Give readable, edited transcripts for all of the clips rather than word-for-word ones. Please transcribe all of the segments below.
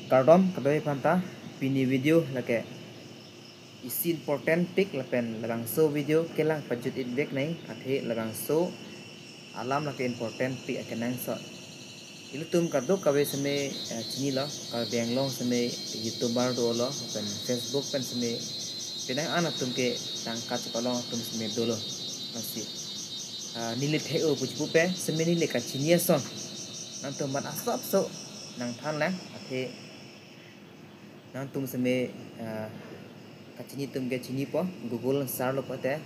Kardom kadoi panta pini video lake isi important pic lapen lagang so video kelang pajut idbek nai athe lagang so alam lake important pic akenang so ilutum kado kawe seme chini lo ka benglong seme youtuber do lo pen facebook pen seme penang anatum ke tangkat kolong tum seme dolo masih nili theo puchpu pe seme nili ka chini son nantum man asap so nang than lang athe nang tum seme kachini tum ke chini po google sar lo pate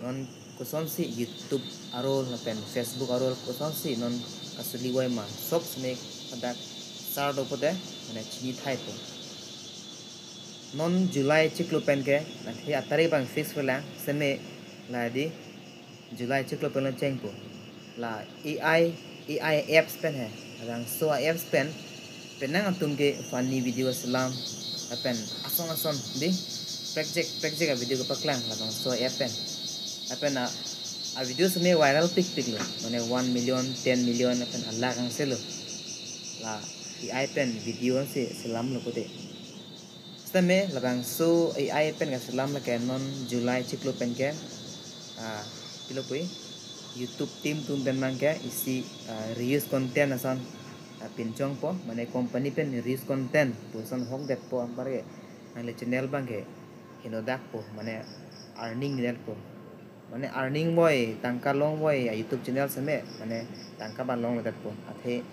non kuson si youtube arol pen facebook arol kuson si non kasuli wai ma sok seme pada sar do pate mane chini thai po non july chiklo pen ke athe atari bang fix pela seme la di july chiklo pen cheng po la ai apps pen hai rang so apps pen penang atum ke funny video salam pen asong di project a video ko paklang la bang so app pen a video seme viral pic lo mane 1 million 10 million pen Allah kang selo la ai pen video se salam lo kote stame la bang so ai pen ga salam la ke non july chiklo pen ke kilo pui YouTube team tum pen mang ke isi reuse content asan pinchong po mane company pen reuse content puson hong det po ambar ke ang le channel bang ke hinodak po mane earning net po mane earning boy tangka long boy YouTube channel seme mane tangka ban long det po athe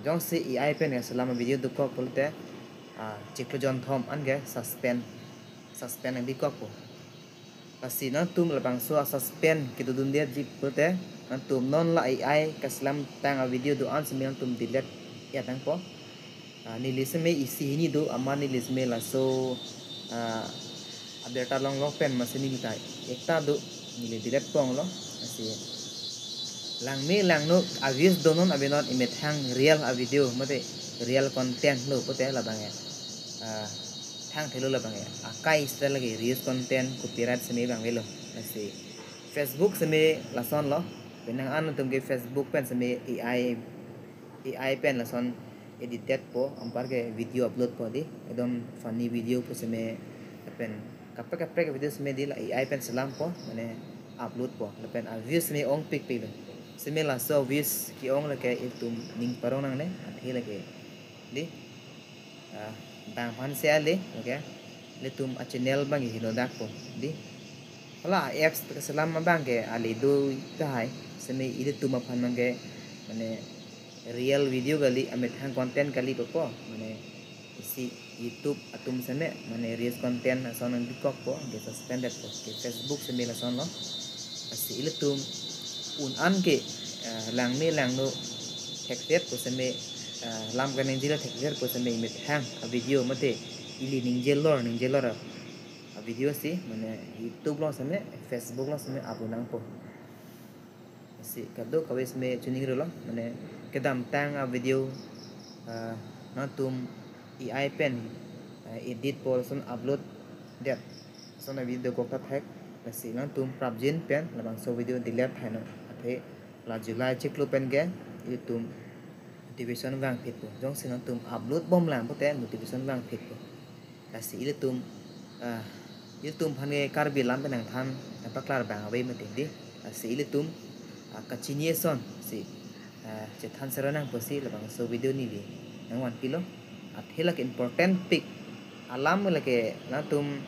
jong si ai pen ga salam video dukko polte chiklo jon thom an ge suspend ang dikko po kasi non tum labang so suspend kitu dun dia jip pote antum non la ai kaslam tang a video do an seme antum delete ya tang po ni lisme isi ini do amani lisme la so update long pen masini ni tai ekta do ni le delete pong lo asi lang no avis do non abenot imet hang real a video mate real content lo pote labang ya thang thelo la bange akai style lagi reels content copyright seme bang velo asi facebook seme lason lo penang an tum ke facebook pen seme ai pen lason edited po ampar ke video upload po di edom funny video po seme pen kapek ke video seme di la ai pen salam po mane upload po pen views seme ong pic pe seme la so views ki ong la ke itum ning parong nang ne athi la ke di bang han share le okay le tum a channel bang hino dak po di wala apps ke salam bang ke ali do kai seme ile tum aphan mang ke mane real video gali amit hang content kali po mane isi youtube atum seme mane real content son ang dikok po ke suspended po ke facebook seme la son no asi ile tum un an ke lang no hektet po seme lam kan ninjil thekjer po seme mit hang a video mate ili ninjil lor a video si mane youtube lo seme facebook lo seme abunang po si kado kawe seme tuning lo mane kedam tang a video na tum ai pen edit po son upload det son a video ko ka thek si na tum prabjin pen labang so video delete haino athe la july chiklo pen ge youtube notification vang phit po jong sin tum upload bom lang pote notification vang phit po kasi ile tum youtube phane karbi lam benang than paklar bang away mate di asi ile tum kachini son si che than saranang po si labang so video ni li nang wan kilo athela ke important pic alam la ke na tum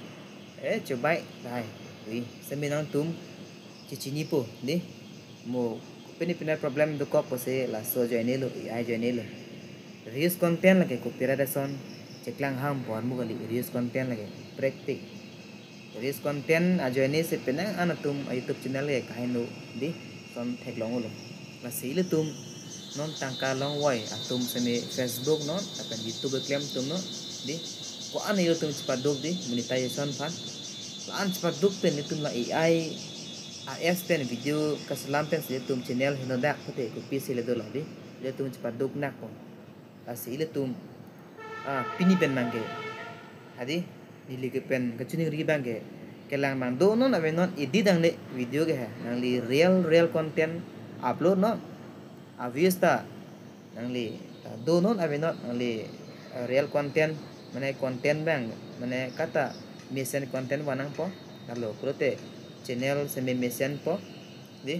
chobai dai wi seminang tum chichini po di mo pini problem do ko pose la so joinelo ai joinelo reels content lage copyright son cheklang ham bon mu gali reels content lage practice reels content a joine se pena anatum youtube channel e kaino di son theklong lo la sile tum non tangka long wai atum seme facebook non akan youtube claim tum no di ko an youtube cepat di monetization fan la an cepat pen itum la ai AS pen video kasalam pen se tum channel hinodak pote ko pc le dolo di le tum cepat duk nak po asi le tum pini pen mangge hadi nili ke pen kachuni ri bangge kelang mang do non ave non edit ang le video ge ha nang li real content upload no avista nang li do non ave non nang li real content mane content bang mane kata mission content wanang po kalau prote channel seme mission po di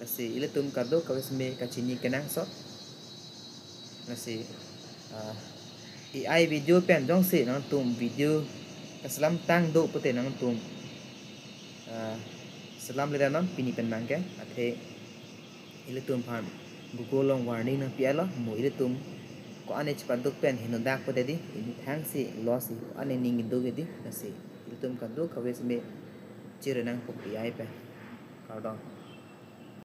nasi ile tum kado kawes me kacini kenang so nasi AI video pen dong si nang tum video keselam tang do pote nang tum selam leda non pini pen bang ke athe ile tum phan Google long warning na pialo mo ile tum ko ane chpantuk pen hinundak pote di ini thang si loss ko ane ning do ge di nasi ile tum kado kawes me chirenang po AI pe kau dong